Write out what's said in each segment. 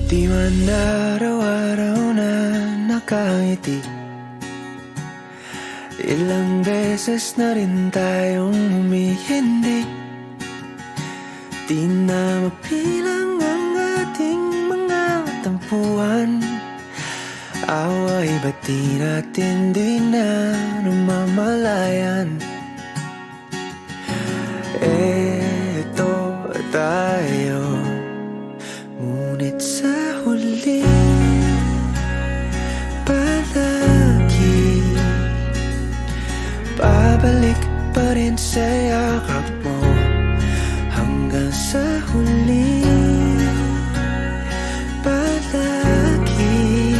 Di man araw-araw na nakangiti, ilang beses na rin tayong humihindi. Di na mapilang ang ating mga tampuhan. Away ba't di natin di na namamalayan? Eto tayo, ngunit sa huli palagi babalik pa rin sa yakap mo. Hanggang sa huli palagi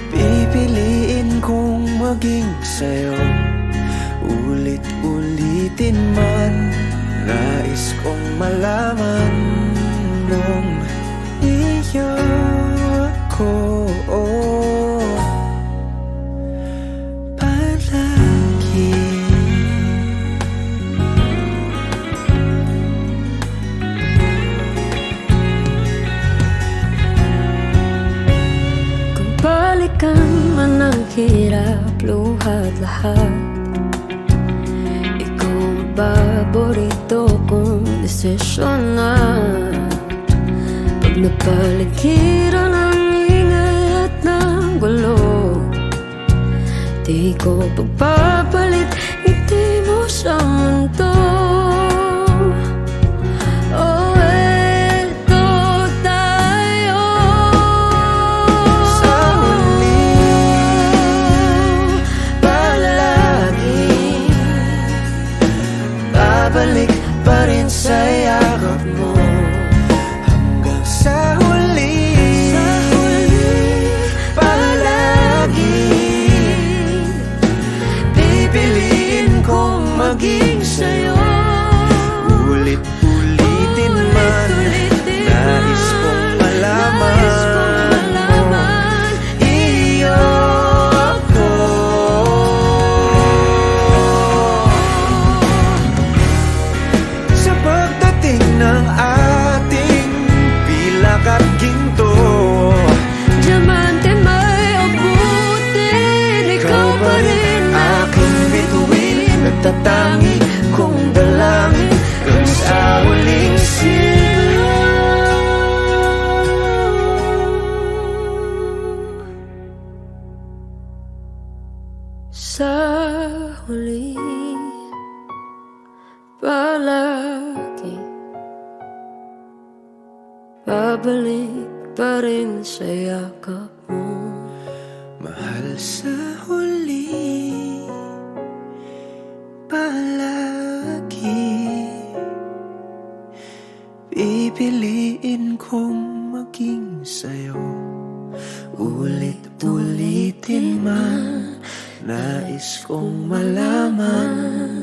pipiliin kong maging sa'yo. Ulit-ulitin man, nais kong malaman nung iyo ako palagi. Kung balikan man ang hirap, luhat lahat, ikaw ang paborito kong desisyon na. Pag napaligiran ang ingay at ng gulo, di ko pagpapalit ngiti mo sa mundo. Oh, eto tayo Sa huli palagi babalik pa rin sa yakap mo. Hanggang sa huli palagi pipiliin kong maging sa'yo. Ulit-ulitin man, nais kong malaman mo, iyo ako. Sa pagdating ng ating pilak at ginto, diamante may abutin, ikaw pa rin aking bituin, nagtatangi kong dalangin hanggang sa huling sigaw. sa huli palagi babalik pa rin sa yakap mo. Mahal, sa huli palagi pipiliin kong maging sa'yo. Ulit-ulitin man, nais kong malaman